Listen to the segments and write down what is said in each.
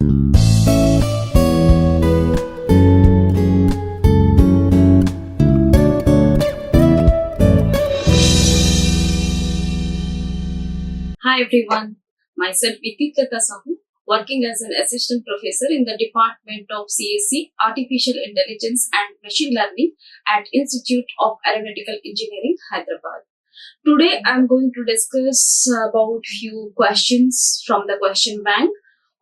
Hi everyone, myself Bidyutlata Sahoo, working as an assistant professor in the Department of CSC, Artificial Intelligence and Machine Learning at Institute of Aeronautical Engineering, Hyderabad. Today I am going to discuss about few questions from the question bank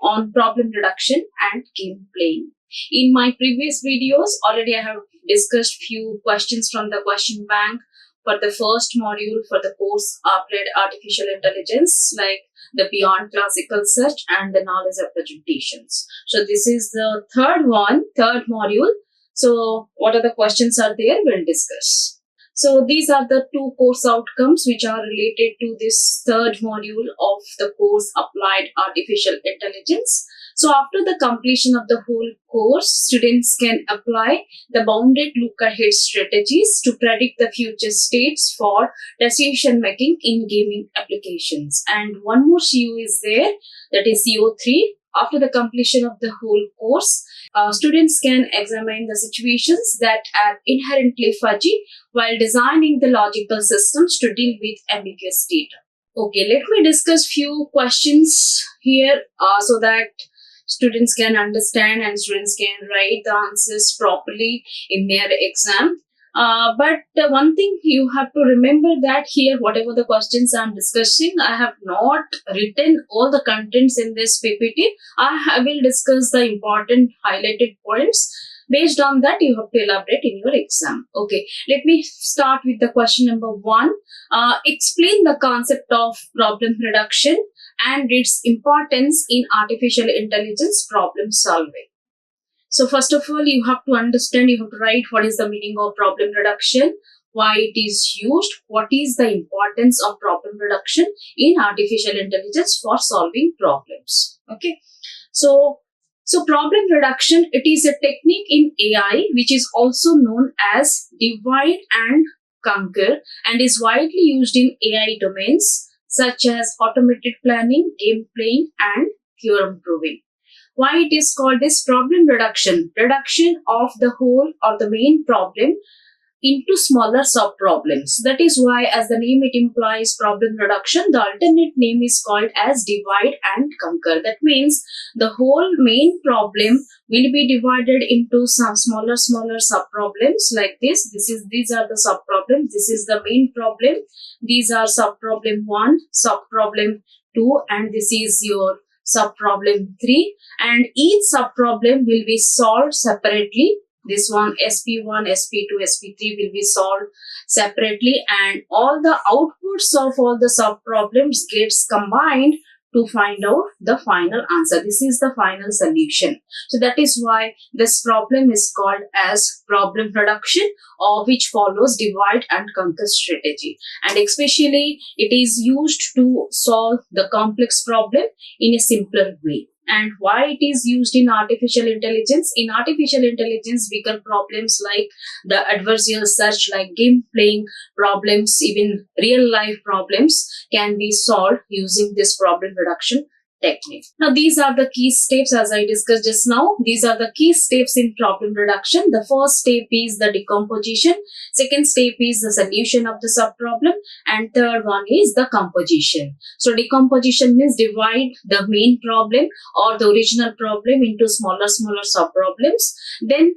on problem reduction and game playing. In my previous videos, already I have discussed few questions from the question bank for the first module for the course Applied Artificial Intelligence, like the Beyond Classical Search and the Knowledge Representations. So this is the third module. So what are the questions are there? We'll discuss. So these are the two course outcomes which are related to this third module of the course Applied Artificial Intelligence. So after the completion of the whole course, students can apply the bounded look-ahead strategies to predict the future states for decision making in gaming applications. And one more CO is there, that is CO3. After the completion of the whole course, students can examine the situations that are inherently fuzzy while designing the logical systems to deal with ambiguous data. Okay, let me discuss few questions here so that students can understand and students can write the answers properly in their exam. But one thing you have to remember that here, whatever the questions I'm discussing, I have not written all the contents in this PPT. I will discuss the important highlighted points. Based on that, you have to elaborate in your exam. Okay, let me start with the question number 1. Explain the concept of problem reduction and its importance in artificial intelligence problem solving. So first of all, you have to understand, you have to write what is the meaning of problem reduction, why it is used, what is the importance of problem reduction in artificial intelligence for solving problems. Okay. So problem reduction, it is a technique in AI which is also known as divide and conquer and is widely used in AI domains such as automated planning, game playing and theorem proving. Why it is called this problem reduction? Reduction of the whole or the main problem into smaller sub-problems. That is why, as the name it implies, problem reduction, the alternate name is called as divide and conquer. That means the whole main problem will be divided into some smaller sub-problems like this. These are the sub-problems. This is the main problem. These are sub-problem 1, sub-problem 2, and this is your sub-problem 3. And each sub-problem will be solved separately. This one, SP1, SP2, SP3 will be solved separately, and all the outputs of all the sub-problems gets combined to find out the final answer. This is the final solution. So that is why this problem is called as problem reduction, or which follows divide and conquer strategy. And especially it is used to solve the complex problem in a simpler way. And why it is used in artificial intelligence? In artificial intelligence, bigger problems like the adversarial search, like game playing problems, even real life problems can be solved using this problem reduction technique. Now, these are the key steps as I discussed just now. These are the key steps in problem reduction. The first step is the decomposition. Second step is the solution of the subproblem. And third one is the composition. So decomposition means divide the main problem or the original problem into smaller subproblems. Then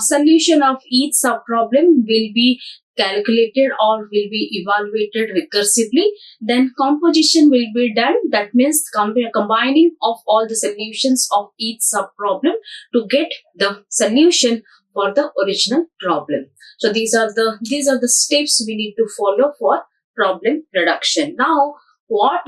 solution of each subproblem will be calculated or will be evaluated recursively. Then composition will be done. That means combining of all the solutions of each subproblem to get the solution for the original problem. So these are the steps we need to follow for problem reduction. Now, what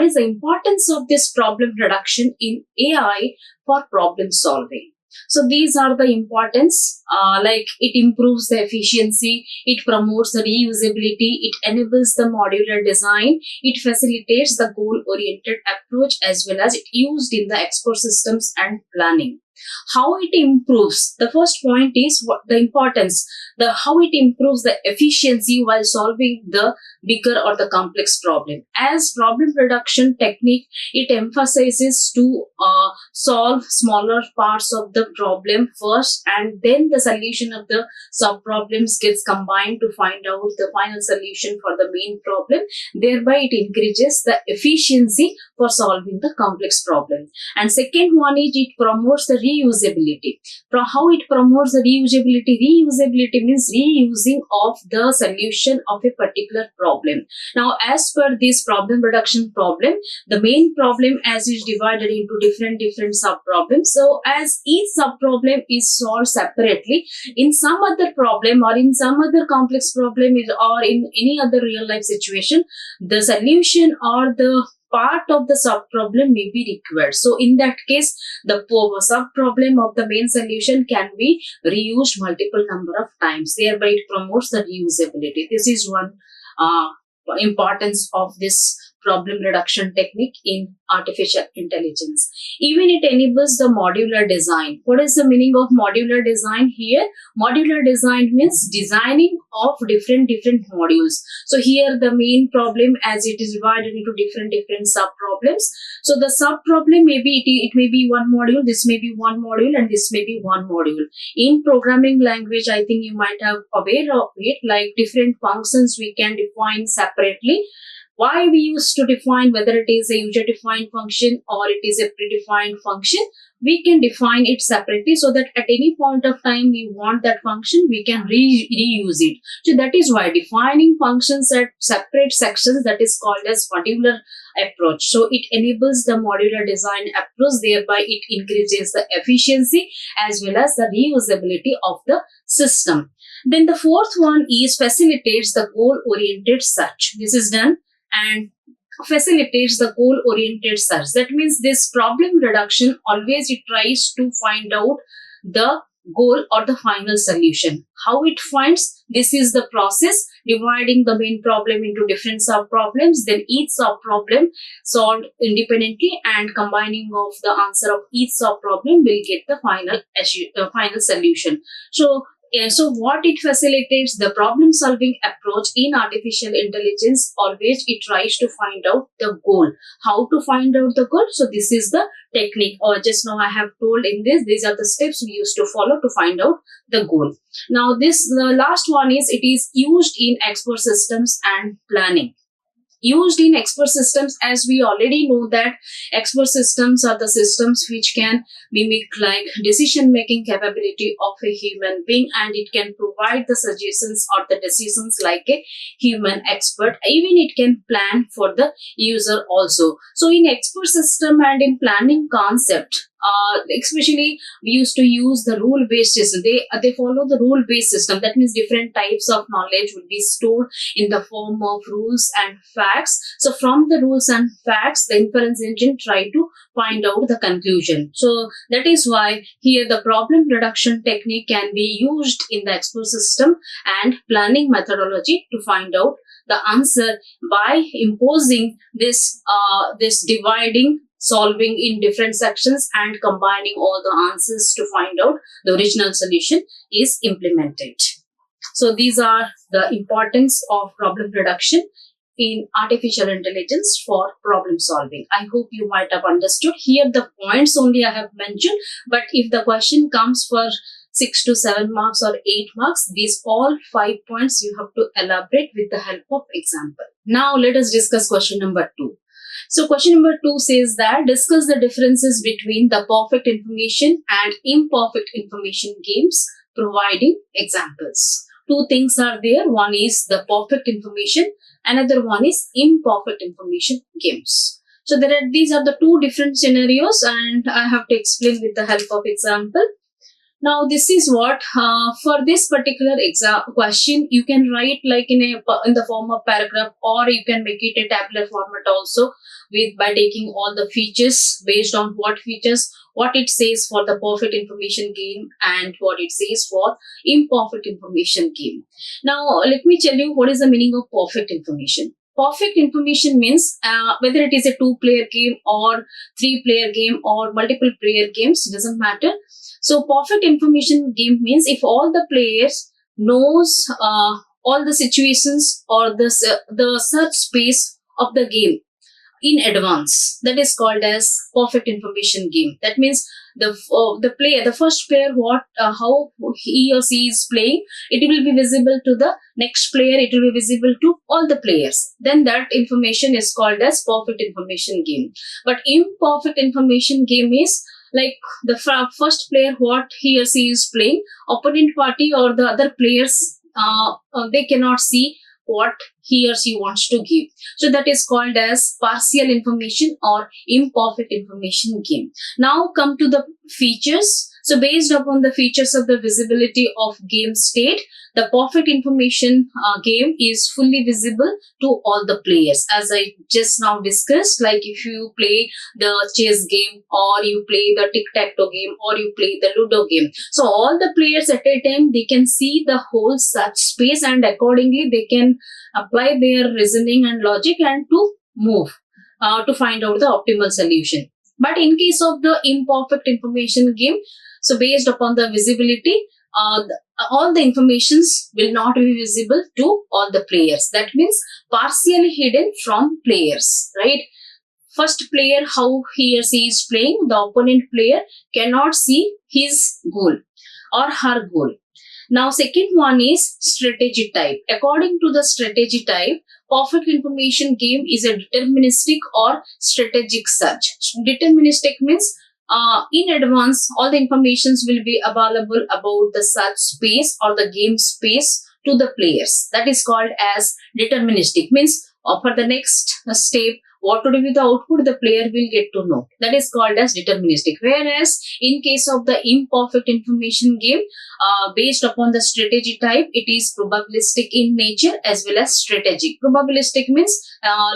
is the importance of this problem reduction in AI for problem solving? So these are the importance, like it improves the efficiency, it promotes the reusability, it enables the modular design, it facilitates the goal-oriented approach, as well as it used in the expert systems and planning. How it improves? The first point is what the importance, how it improves the efficiency while solving the bigger or the complex problem. As problem reduction technique, it emphasizes to solve smaller parts of the problem first, and then the solution of the sub problems gets combined to find out the final solution for the main problem. Thereby it increases the efficiency for solving the complex problem. And second one is it promotes the reusability. From how it promotes the reusability? Reusability means reusing of the solution of a particular problem. Now, as per this problem reduction problem, the main problem as is divided into different sub problems. So, as each sub problem is solved separately, in some other problem or in some other complex problem or in any other real life situation, the solution or the part of the sub problem may be required. So in that case, the sub problem of the main solution can be reused multiple number of times. Thereby it promotes the reusability. This is one importance of this problem reduction technique in artificial intelligence. Even it enables the modular design. What is the meaning of modular design here? Modular design means designing of different modules. So here the main problem, as it is divided into different sub problems. So the sub problem maybe it may be one module, this may be one module, and this may be one module. In programming language, I think you might have aware of it, like different functions we can define separately. Why we used to define whether it is a user-defined function or it is a predefined function, we can define it separately so that at any point of time we want that function, we can reuse it. So that is why defining functions at separate sections, that is called as modular approach. So it enables the modular design approach, thereby it increases the efficiency as well as the reusability of the system. Then the fourth one is facilitates the goal-oriented search. This is done and facilitates the goal-oriented search. That means this problem reduction always it tries to find out the goal or the final solution. How it finds? This is the process, dividing the main problem into different sub-problems, then each sub-problem solved independently and combining of the answer of each sub-problem will get the final solution. So what it facilitates, the problem solving approach in artificial intelligence, always it tries to find out the goal. How to find out the goal? So this is the technique, or just now I have told in this, these are the steps we used to follow to find out the goal. Now the last one is it is used in expert systems and planning. Used in expert systems, as we already know that expert systems are the systems which can mimic like decision making capability of a human being, and it can provide the suggestions or the decisions like a human expert. Even it can plan for the user also. So in expert system and in planning concept, especially we used to use the rule-based system. They follow the rule-based system. That means different types of knowledge will be stored in the form of rules and facts. So from the rules and facts, the inference engine try to find out the conclusion. So that is why here the problem reduction technique can be used in the expert system and planning methodology to find out the answer by imposing this dividing, solving in different sections and combining all the answers to find out the original solution is implemented. So these are the importance of problem reduction in artificial intelligence for problem solving. I hope you might have understood. Here the points only I have mentioned, but if the question comes for 6 to 7 marks or 8 marks, these all 5 points you have to elaborate with the help of example. Now let us discuss question number 2. So question number 2 says that discuss the differences between the perfect information and imperfect information games, providing examples. Two things are there. One is the perfect information, another one is imperfect information games. So these are the two different scenarios and I have to explain with the help of example. Now this is what for this particular question you can write like in the form of paragraph, or you can make it a tabular format also by taking all the features based on what features, what it says for the perfect information game and what it says for imperfect information game. Now let me tell you what is the meaning of perfect information. Perfect information means whether it is a 2-player game or 3-player game or multiple player games, doesn't matter. So perfect information game means if all the players knows all the situations or the search space of the game in advance. That is called as perfect information game. That means the player, the first player, what how he or she is playing, it will be visible to the next player, it will be visible to all the players. Then that information is called as perfect information game. But imperfect information game is like the first player, what he or she is playing, opponent party or the other players, they cannot see what he or she wants to give. So that is called as partial information or imperfect information game. Now come to the features. So based upon the features of the visibility of game state, the perfect information game is fully visible to all the players. As I just now discussed, like if you play the chess game or you play the tic-tac-toe game or you play the ludo game, so all the players at a time, they can see the whole such space and accordingly they can apply their reasoning and logic and to move to find out the optimal solution. But in case of the imperfect information game, so based upon the visibility, all the informations will not be visible to all the players. That means partially hidden from players, right? First player, how he or she is playing, the opponent player cannot see his goal or her goal. Now, second one is strategy type. According to the strategy type, perfect information game is a deterministic or strategic search. Deterministic means in advance, all the informations will be available about the search space or the game space to the players. That is called as deterministic. Means for the next step, what would be the output, the player will get to know. That is called as deterministic. Whereas in case of the imperfect information game, based upon the strategy type, it is probabilistic in nature as well as strategic. Probabilistic means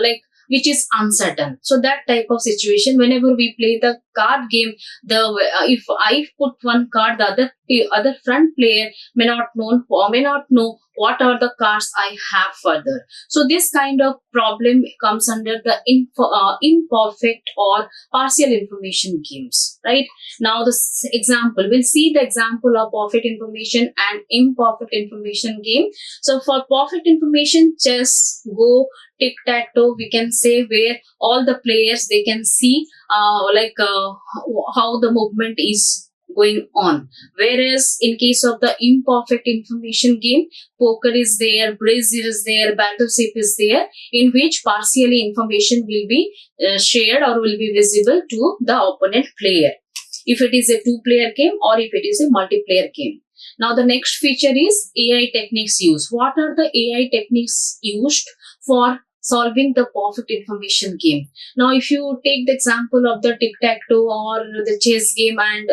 like which is uncertain. So that type of situation, whenever we play the card game, if I put one card, the other front player may not know what are the cards I have further. So this kind of problem comes under the imperfect or partial information games, right? Now this example, we'll see the example of perfect information and imperfect information game. So for perfect information, chess, go, tic-tac-toe, we can say, where all the players, they can see how the movement is going on. Whereas in case of the imperfect information game, poker is there, bridge is there, battleship is there, in which partially information will be shared or will be visible to the opponent player, if it is a two-player game or if it is a multiplayer game. Now the next feature is AI techniques used. What are the AI techniques used for solving the perfect information game? Now if you take the example of the tic-tac-toe or the chess game and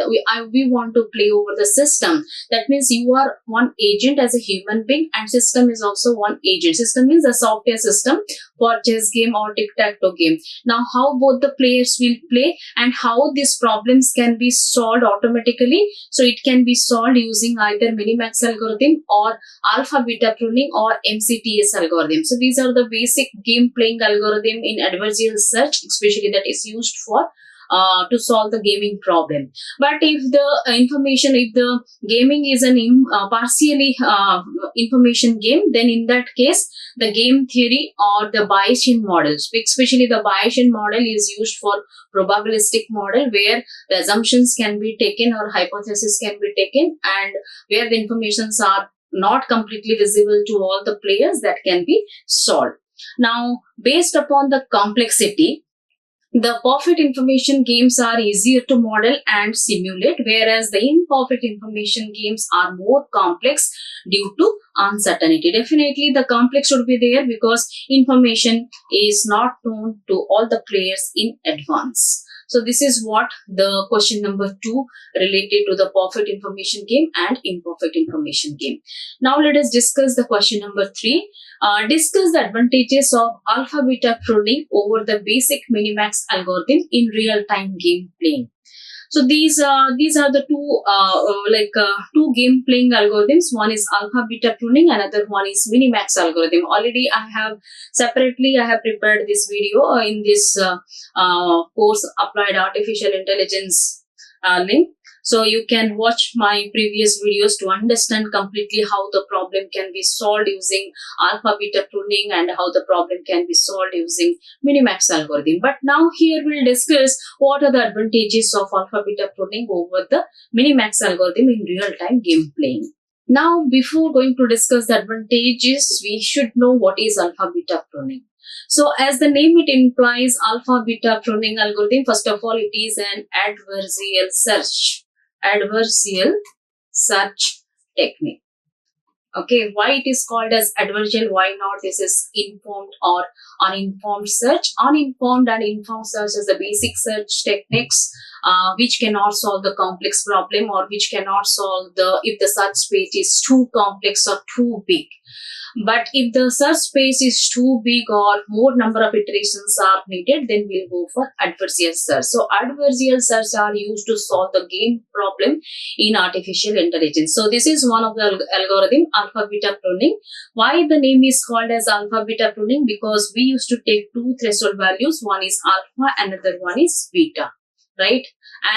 we want to play over the system, that means you are one agent as a human being and system is also one agent. System means the software system for chess game or tic-tac-toe game. Now how both the players will play and how these problems can be solved automatically. So it can be solved using either Minimax algorithm or alpha beta pruning or MCTS algorithm. So these are the basic game playing algorithm in adversarial search, especially that is used for to solve the gaming problem. But if the gaming is an partially information game, then in that case, the game theory or the Bayesian models, especially the Bayesian model is used for probabilistic model, where the assumptions can be taken or hypotheses can be taken and where the informations are not completely visible to all the players, that can be solved. Now, based upon the complexity, the perfect information games are easier to model and simulate, whereas the imperfect information games are more complex due to uncertainty. Definitely, the complex should be there because information is not known to all the players in advance. So this is what the question number 2 related to the perfect information game and imperfect information game. Now let us discuss the question number 3. Discuss the advantages of alpha beta pruning over the basic Minimax algorithm in real-time game playing. So these are the two game playing algorithms. One is alpha beta pruning, another one is Minimax algorithm. Already I have prepared this video in this course, Applied Artificial Intelligence link. So you can watch my previous videos to understand completely how the problem can be solved using alpha beta pruning and how the problem can be solved using Minimax algorithm. But now here we'll discuss what are the advantages of alpha beta pruning over the Minimax algorithm in real-time game playing. Now, before going to discuss the advantages, we should know what is alpha beta pruning. So, as the name it implies, alpha beta pruning algorithm, first of all, it is an adversarial search technique. Okay, why it is called as adversarial? Why not this is informed or uninformed search? Uninformed and informed search is the basic search techniques which cannot solve the complex problem, or which cannot solve if the search space is too complex or too big. But if the search space is too big or more number of iterations are needed, then we'll go for adversarial search. So adversarial search are used to solve the game problem in artificial intelligence. So this is one of the algorithm, alpha beta pruning. Why the name is called as alpha beta pruning? Because we used to take two threshold values. One is alpha, another one is beta. Right?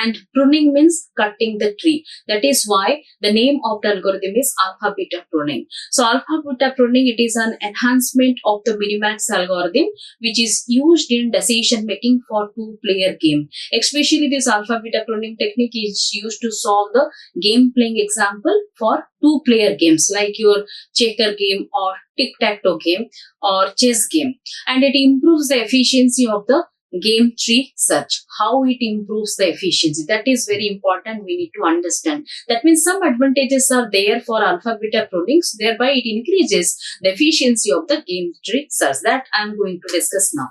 And pruning means cutting the tree. That is why the name of the algorithm is alpha beta pruning. So alpha beta pruning, it is an enhancement of the Minimax algorithm which is used in decision making for two-player game. Especially this alpha beta pruning technique is used to solve the game playing example for two-player games like your checker game or tic-tac-toe game or chess game. And it improves the efficiency of the game tree search. How it improves the efficiency, that is very important, we need to understand. That means some advantages are there for alpha beta prunings, thereby it increases the efficiency of the game tree search. That I am going to discuss now.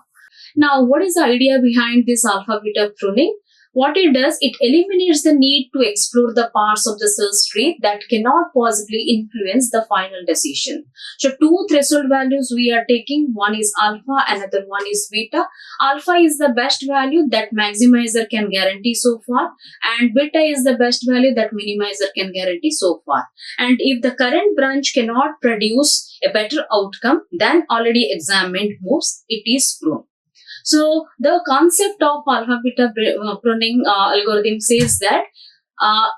Now, what is the idea behind this alpha beta pruning? What it does, it eliminates the need to explore the parts of the search tree that cannot possibly influence the final decision. So two threshold values we are taking, one is alpha, another one is beta. Alpha is the best value that maximizer can guarantee so far, and beta is the best value that minimizer can guarantee so far. And if the current branch cannot produce a better outcome than already examined moves, it is pruned. So the concept of alpha beta pruning algorithm says that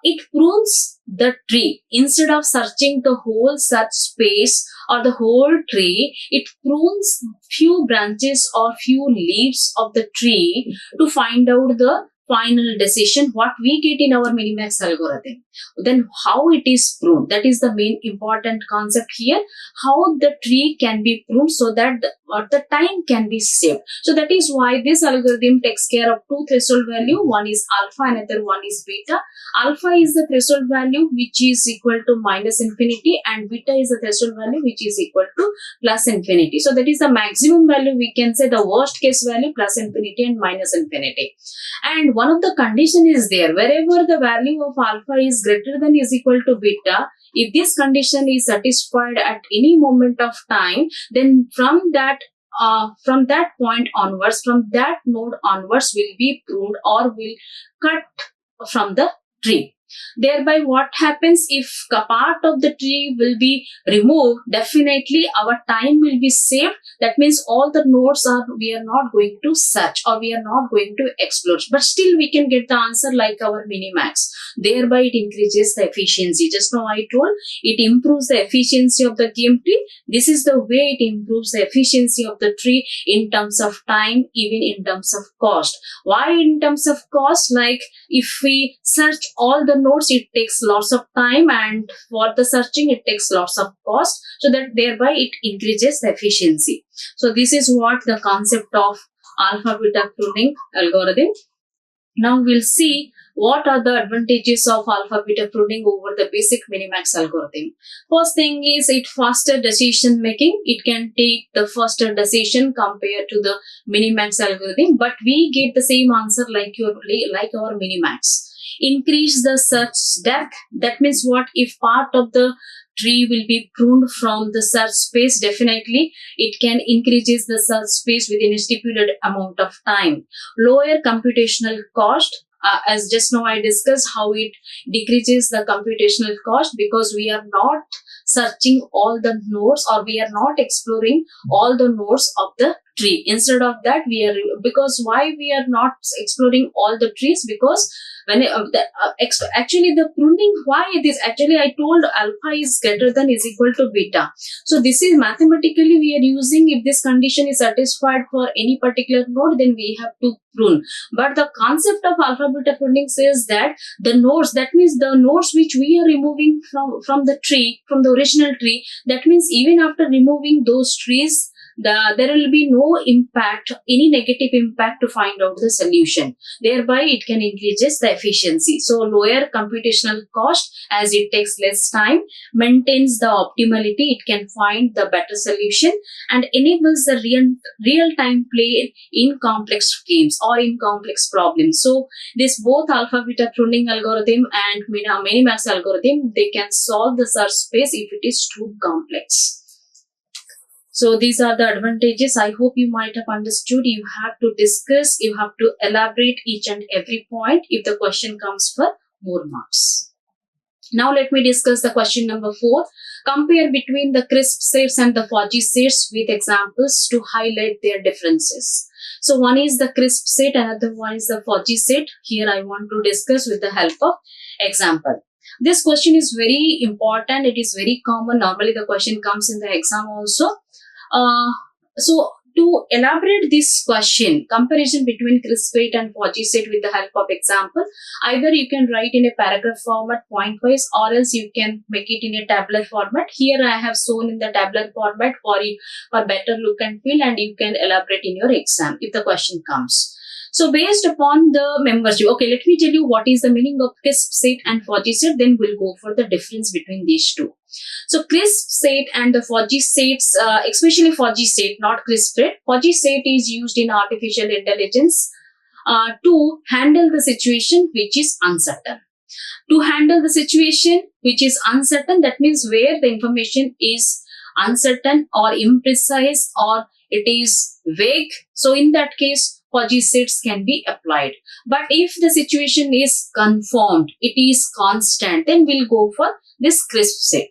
it prunes the tree. Instead of searching the whole search space or the whole tree, it prunes few branches or few leaves of the tree to find out the final decision what we get in our Minimax algorithm. Then how it is pruned, that is the main important concept here. How the tree can be pruned so that the time can be saved. So that is why this algorithm takes care of two threshold value. One is alpha, another one is beta. Alpha is the threshold value which is equal to minus infinity, and beta is the threshold value which is equal to plus infinity. So that is the maximum value, we can say the worst case value, plus infinity and minus infinity. And one of the condition is there, wherever the value of alpha is greater than is equal to beta, if this condition is satisfied at any moment of time, then from that point onwards, from that node onwards, will be pruned or will cut from the tree. Thereby what happens, if a part of the tree will be removed, definitely our time will be saved. That means all the nodes we are not going to search or we are not going to explore, but still we can get the answer like our Minimax. Thereby it increases the efficiency. Just now I told, it improves the efficiency of the game tree. This is the way it improves the efficiency of the tree in terms of time, even in terms of cost. Why in terms of cost? Like if we search all the nodes, it takes lots of time, and for the searching it takes lots of cost, so that thereby it increases the efficiency. So this is what the concept of alpha beta pruning algorithm. Now we'll see what are the advantages of alpha beta pruning over the basic Minimax algorithm. First thing is it faster decision making. It can take the faster decision compared to the Minimax algorithm, but we get the same answer like our Minimax. Increase the search depth. That means what, if part of the tree will be pruned from the search space, definitely it can increases the search space within a stipulated amount of time. Lower computational cost. As just now I discussed how it decreases the computational cost, because we are not searching all the nodes or we are not exploring all the nodes of the tree. Instead of that, because why we are not exploring all the trees? Because when actually the pruning, why it is actually, I told alpha is greater than is equal to beta. So this is mathematically we are using, if this condition is satisfied for any particular node, then we have to prune. But the concept of alpha beta pruning says that the nodes, that means the nodes which we are removing from the tree, from the original tree, that means even after removing those trees, there will be no impact, any negative impact to find out the solution. Thereby, it can increases the efficiency. So, lower computational cost as it takes less time, maintains the optimality, it can find the better solution, and enables the real-time play in complex games or in complex problems. So, this both alpha beta pruning algorithm and Minimax algorithm, they can solve the search space if it is too complex. So these are the advantages. I hope you might have understood. You have to discuss, you have to elaborate each and every point if the question comes for more marks. Now let me discuss the question number 4. Compare between the crisp sets and the fudgy sets with examples to highlight their differences. So one is the crisp set, another one is the fudgy set. Here I want to discuss with the help of example. This question is very important. It is very common. Normally the question comes in the exam also. So to elaborate this question, comparison between crisp set and fudgy set with the help of example, either you can write in a paragraph format point wise, or else you can make it in a tabular format. Here I have shown in the tabular format for better look and feel, and you can elaborate in your exam if the question comes. So based upon the membership, okay, let me tell you what is the meaning of crisp set and fudgy set, then we'll go for the difference between these two. So crisp set and the fudgy sets, especially fudgy set, not crisp set. Fudgy set is used in artificial intelligence to handle the situation which is uncertain. To handle the situation which is uncertain, that means where the information is uncertain or imprecise or it is vague. So in that case, fudgy sets can be applied. But if the situation is confirmed, it is constant, then we'll go for this crisp set.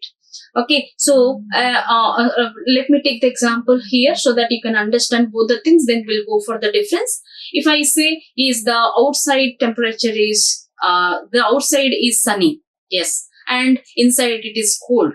Okay, so let me take the example here so that you can understand both the things, then we'll go for the difference. If I say is the outside temperature is, the outside is sunny, yes, and inside it is cold,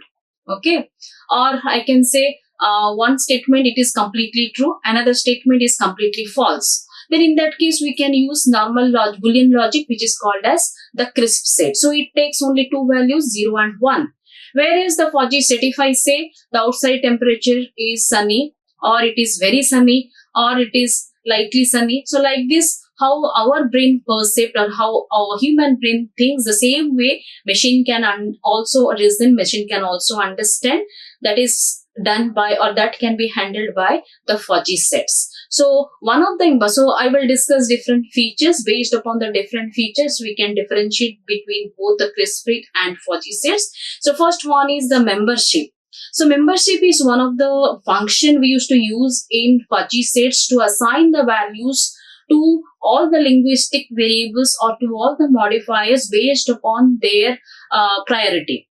okay, or I can say one statement it is completely true, another statement is completely false. Then in that case, we can use normal Boolean logic, which is called as the crisp set. So it takes only two values, 0 and 1. Whereas the fudgy set, if I say the outside temperature is sunny, or it is very sunny, or it is lightly sunny. So like this, how our brain perceives or how our human brain thinks, the same way machine can also reason, machine can also understand. That is done by, or that can be handled by the fudgy sets. So one of the, so I will discuss different features. Based upon the different features, we can differentiate between both the crisp set and fudgy sets. So first one is the membership. So membership is one of the function we used to use in fudgy sets to assign the values to all the linguistic variables or to all the modifiers based upon their priority.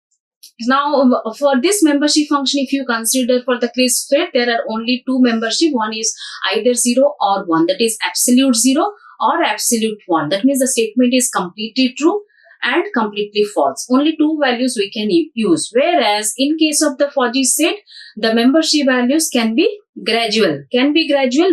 Now, for this membership function, if you consider for the crisp set, there are only two membership. One is either 0 or 1. That is absolute 0 or absolute 1. That means the statement is completely true and completely false. Only two values we can use. Whereas in case of the fudgy set, the membership values can be gradual,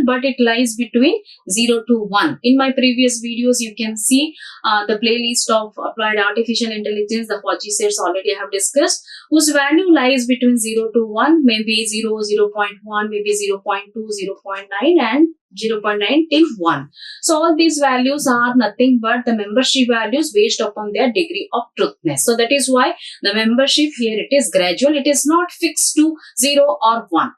but it lies between 0 to 1. In my previous videos, you can see the playlist of applied artificial intelligence, the fudgy sets already I have discussed, whose value lies between 0 to 1, maybe 0, 0.1, maybe 0.2, 0.9 and 0.9 till 1. So all these values are nothing but the membership values based upon their degree of truthness. So that is why the membership here, it is gradual. It is not fixed to 0 or 1.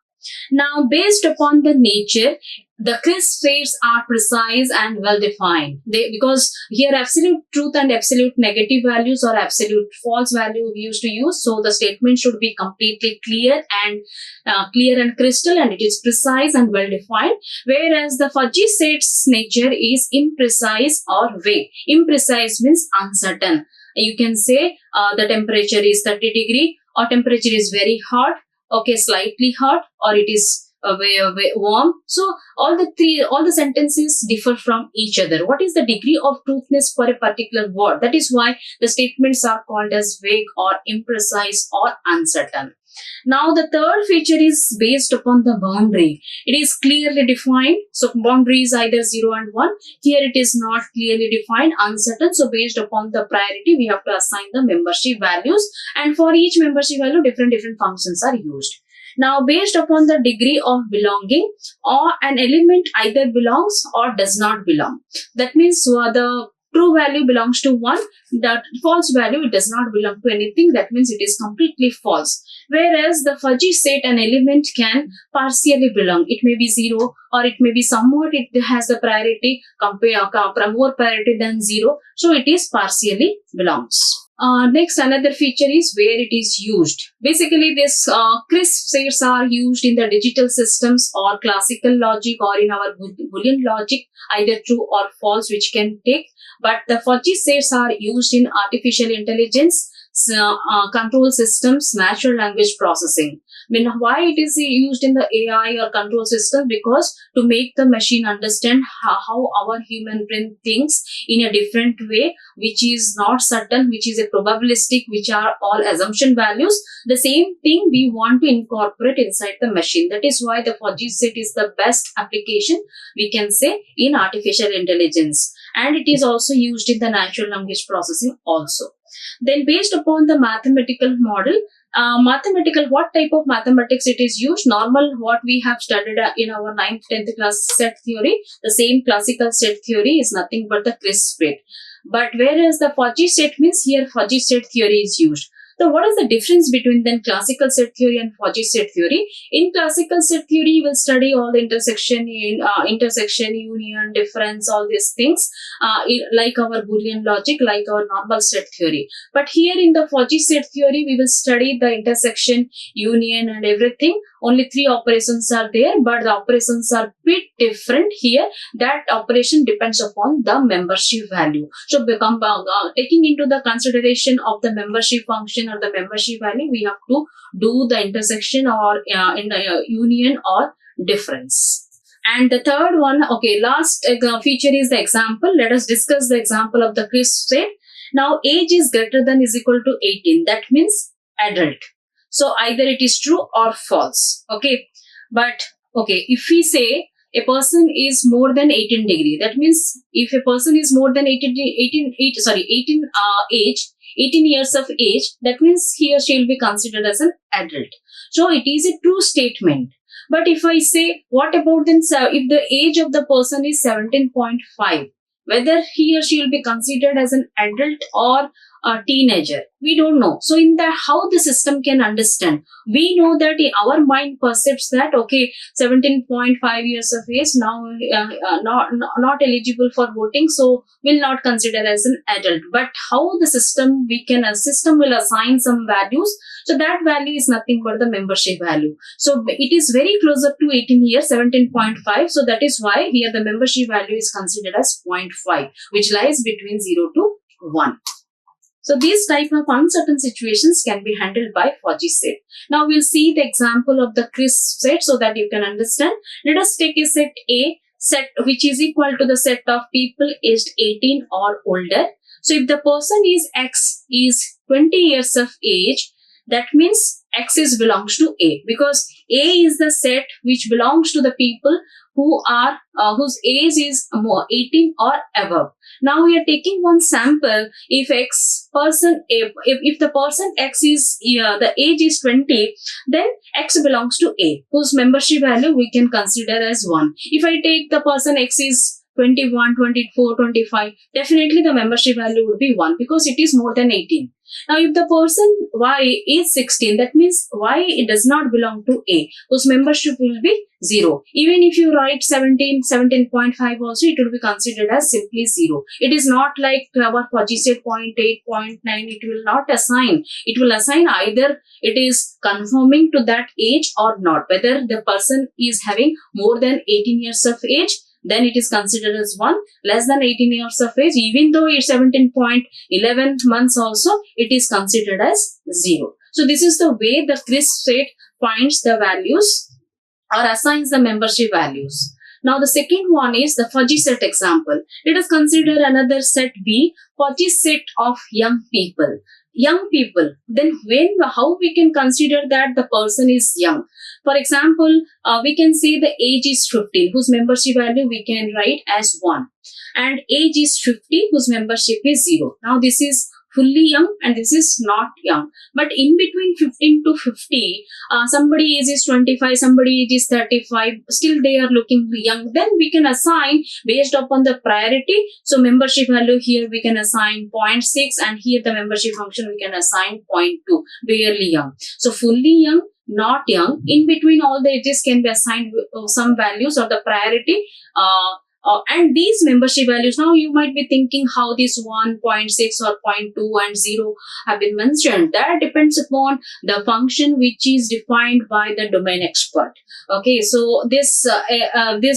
Now, based upon the nature, the crisp sets are precise and well defined. Because here absolute truth and absolute negative values or absolute false value we used to use. So the statement should be completely clear and crystal, and it is precise and well defined. Whereas the fudgy set's nature is imprecise or vague. Imprecise means uncertain. You can say the temperature is 30 degree or temperature is very hot. Okay, slightly hot, or it is warm. So all the sentences differ from each other. What is the degree of truthness for a particular word? That is why the statements are called as vague or imprecise or uncertain. Now the third feature is based upon the boundary. It is clearly defined. So boundary is either 0 and 1. Here it is not clearly defined, uncertain. So based upon the priority, we have to assign the membership values, and for each membership value, different functions are used. Now, based upon the degree of belonging, or an element either belongs or does not belong. That means the true value belongs to 1, the false value, it does not belong to anything. That means it is completely false. Whereas the fuzzy set, an element can partially belong. It may be 0, or it may be somewhat, it has the priority, more priority than 0. So it is partially belongs. Next, another feature is where it is used. Basically, this crisp sets are used in the digital systems or classical logic, or in our Boolean logic, either true or false, which can take. But the fuzzy sets are used in artificial intelligence, control systems, natural language processing. I mean, why it is used in the AI or control system? Because to make the machine understand how our human brain thinks in a different way, which is not certain, which is a probabilistic, which are all assumption values. The same thing we want to incorporate inside the machine. That is why the fuzzy set is the best application, we can say, in artificial intelligence. And it is also used in the natural language processing also. Then based upon the mathematical model, what type of mathematics it is used? Normal, what we have studied in our 9th, 10th class set theory, the same classical set theory is nothing but the crisp set. But whereas the fuzzy set means here fuzzy set theory is used. So what is the difference between then classical set theory and fuzzy set theory? In classical set theory, you will study all the intersection, union, difference, all these things, like our Boolean logic, like our normal set theory. But here in the fuzzy set theory, we will study the intersection, union, and everything. Only 3 operations are there, but the operations are bit different here. That operation depends upon the membership value. So taking into the consideration of the membership function or the membership value, we have to do the intersection or in the union or difference. And the third one, last feature is the example. Let us discuss the example of the crisp set. Now, age is greater than is equal to 18. That means adult. So either it is true or false. But if we say a person is more than 18 degree, that means if a person is more than 18 years of age, that means he or she will be considered as an adult. So it is a true statement. But if I say, what about then if the age of the person is 17.5, whether he or she will be considered as an adult or a teenager, we don't know. So in that, how the system can understand? We know that our mind perceives that 17.5 years of age, now not eligible for voting, so will not consider as an adult. But how the system will assign some values. So that value is nothing but the membership value. So it is very close up to 18 years, 17.5. So that is why here the membership value is considered as 0.5, which lies between 0 to 1. So these type of uncertain situations can be handled by fuzzy set. Now we'll see the example of the crisp set so that you can understand. Let us take a set A, set which is equal to the set of people aged 18 or older. So if the person is X is 20 years of age, that means X belongs to A, because A is the set which belongs to the people who are whose age is more 18 or above. Now we are taking one sample. If if the person X is the age is 20, then X belongs to A, whose membership value we can consider as 1. If I take the person X is 21, 24, 25, definitely the membership value would be 1 because it is more than 18. Now, if the person Y is 16, that means Y it does not belong to A, whose membership will be 0. Even if you write 17.5 also, it will be considered as simply 0. It is not like our fuzzy set 0.8, 0.9, it will not assign. It will assign either it is conforming to that age or not. Whether the person is having more than 18 years of age, then it is considered as 1. Less than 18 years of age, even though it's 17.11 months also, it is considered as 0. So this is the way the crisp set finds the values or assigns the membership values. Now the second one is the fudgy set example. Let us consider another set B, fudgy set of young people. Young people, then how we can consider that the person is young? For example, we can say the age is 15, whose membership value we can write as 1. And age is 50, whose membership is 0. Now this is fully young and this is not young. But in between 15 to 50, somebody age is 25, somebody age is 35, still they are looking young. Then we can assign based upon the priority. So membership value here we can assign 0.6, and here the membership function we can assign 0.2, barely young. So fully young, not young, in between all the ages can be assigned some values or the priority. And these membership values, now you might be thinking how this 1.6 or 0.2 and 0 have been mentioned. That depends upon the function which is defined by the domain expert. Okay, so these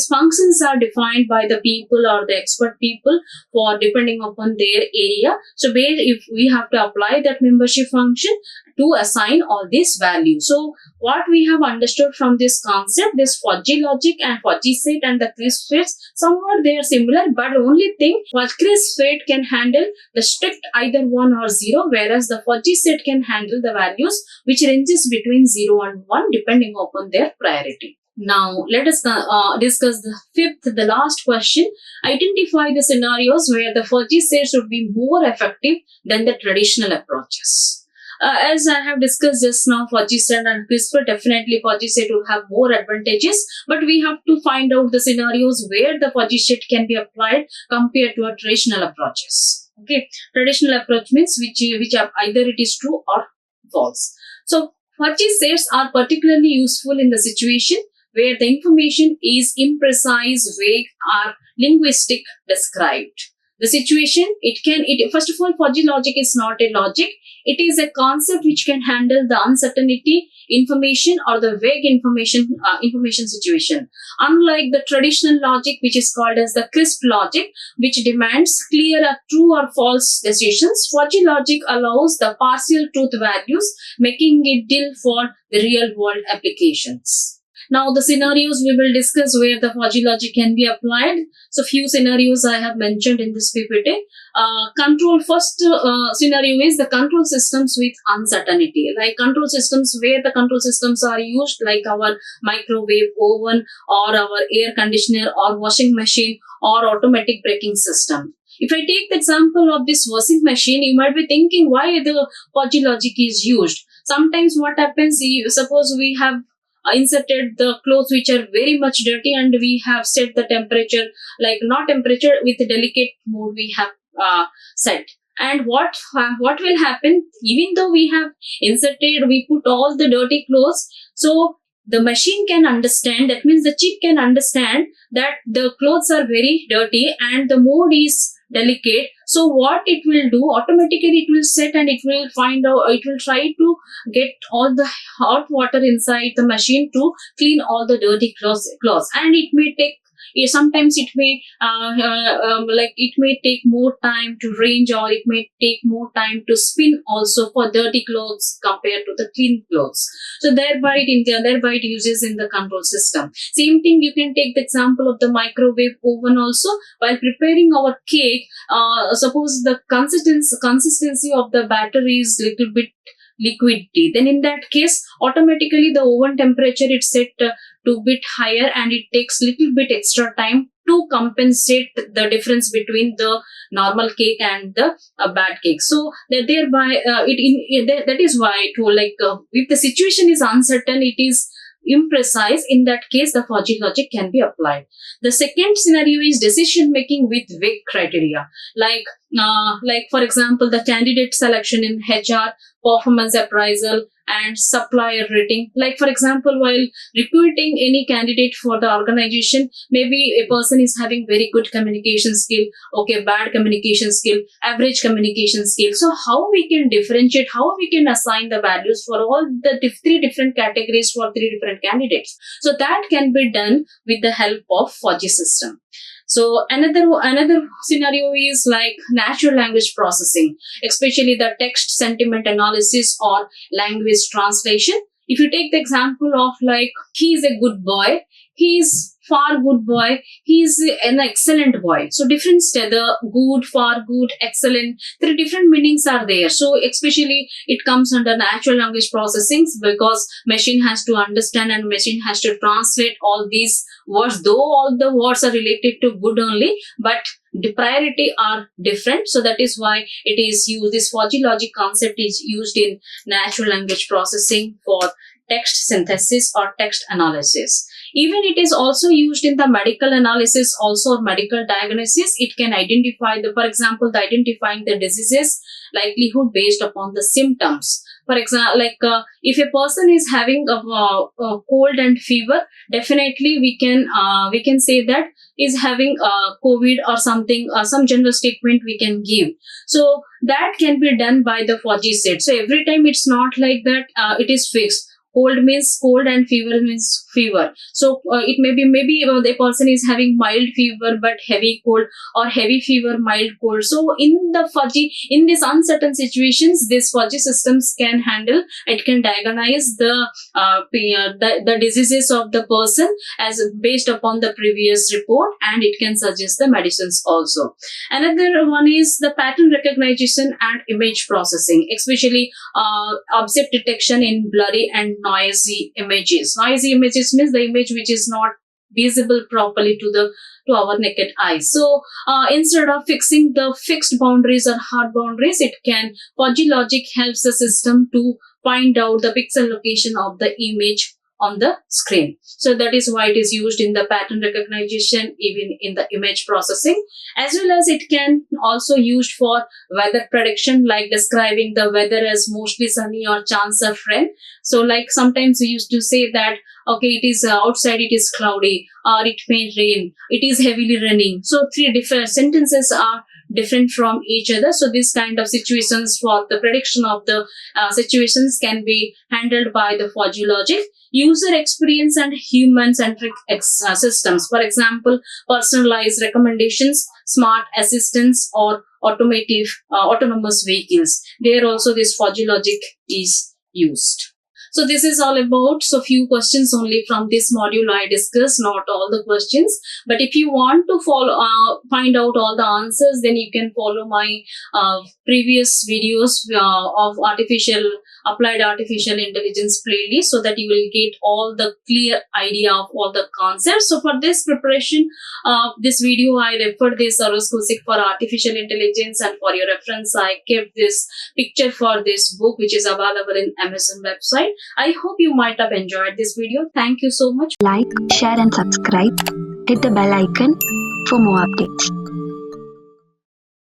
functions are defined by the people or the expert people for depending upon their area. So if we have to apply that membership function to assign all these values. So what we have understood from this concept, this fudgy logic and fudgy set and the crisp sets, somewhat they are similar, but only thing, crisp set can handle the strict either 1 or 0, whereas the fudgy set can handle the values which ranges between 0 and 1 depending upon their priority. Now, let us discuss the last question. Identify the scenarios where the fudgy sets would be more effective than the traditional approaches. As I have discussed just now, fudgy set and crisp, definitely fudgy set will have more advantages, but we have to find out the scenarios where the fudgy set can be applied compared to our traditional approaches. Okay, traditional approach means which either it is true or false. So fudgy sets are particularly useful in the situation where the information is imprecise, vague, or linguistic described. The situation, first of all, fudgy logic is not a logic. It is a concept which can handle the uncertainty information or the vague information situation. Unlike the traditional logic, which is called as the crisp logic, which demands clear or true or false decisions, fudgy logic allows the partial truth values, making it deal for the real world applications. Now, the scenarios we will discuss where the fudgy logic can be applied. So, few scenarios I have mentioned in this PPT. First scenario is the control systems with uncertainty. Like control systems where the control systems are used, like our microwave, oven, or our air conditioner, or washing machine, or automatic braking system. If I take the example of this washing machine, you might be thinking why the fudgy logic is used. Sometimes what happens, suppose we have inserted the clothes which are very much dirty and we have set the temperature, like not temperature, with delicate mode we have set. And what will happen, even though we have inserted, we put all the dirty clothes, so the machine can understand, that means the chip can understand that the clothes are very dirty and the mode is delicate. So what it will do, automatically it will set and it will find out, it will try to get all the hot water inside the machine to clean all the dirty clothes. And it may take, sometimes it may it may take more time to range, or it may take more time to spin also for dirty clothes compared to the clean clothes. So thereby it uses in the control system. Same thing, you can take the example of the microwave oven also. While preparing our cake, suppose the consistency of the batter is little bit liquidity, then in that case automatically the oven temperature is set to bit higher, and it takes little bit extra time to compensate the difference between the normal cake and the bad cake. So that thereby that is why if the situation is uncertain, it is imprecise, in that case the fudgy logic can be applied. The second scenario is decision making with vague criteria, like for example the candidate selection in HR, performance appraisal, and supplier rating. Like for example, while recruiting any candidate for the organization, maybe a person is having very good communication skill, okay, bad communication skill, average communication skill. So how we can differentiate, how we can assign the values for all the three different categories for three different candidates. So that can be done with the help of fudgy system. So another scenario is like natural language processing, especially the text sentiment analysis or language translation. If you take the example of like, he's a good boy, he's far good boy, he's an excellent boy. So different the good, far good, excellent, three different meanings are there. So especially it comes under natural language processing, because machine has to understand and machine has to translate all these words, though all the words are related to good only, but the priority are different. So that is why it is used, this fuzzy logic concept is used in natural language processing for text synthesis or text analysis. Even it is also used in the medical analysis, also medical diagnosis. It can identify the, for example, the identifying the diseases likelihood based upon the symptoms. For example, like if a person is having a cold and fever, definitely we can say that is having COVID or something, some general statement we can give. So that can be done by the Fauci set. So every time it's not like that it is fixed. Cold means cold and fever means fever. So it may be the person is having mild fever but heavy cold, or heavy fever, mild cold. So in these uncertain situations, these fuzzy systems can handle. It can diagnose the diseases of the person as based upon the previous report, and it can suggest the medicines also. Another one is the pattern recognition and image processing, especially object detection in blurry and noisy images. Noisy images means the image which is not visible properly to our naked eye. So instead of fixing the fixed boundaries or hard boundaries, fuzzy logic helps the system to find out the pixel location of the image on the screen. So that is why it is used in the pattern recognition, even in the image processing, as well as it can also used for weather prediction, like describing the weather as mostly sunny or chance of rain. So like sometimes we used to say that, okay, it is outside, it is cloudy, or it may rain, it is heavily raining. So three different sentences are different from each other. So this kind of situations, for the prediction of the situations, can be handled by the fuzzy logic. User experience and human-centric systems. For example, personalized recommendations, smart assistants, or autonomous vehicles. There also this fuzzy logic is used. So this is all about, so few questions only from this module I discussed, not all the questions. But if you want to find out all the answers, then you can follow my previous videos of applied artificial intelligence playlist, so that you will get all the clear idea of all the concepts. So for this preparation, this video, I referred this Aeronautical for artificial intelligence, and for your reference, I kept this picture for this book, which is available in Amazon website. I hope you might have enjoyed this video. Thank you so much. Like, share and subscribe. Hit the bell icon for more updates.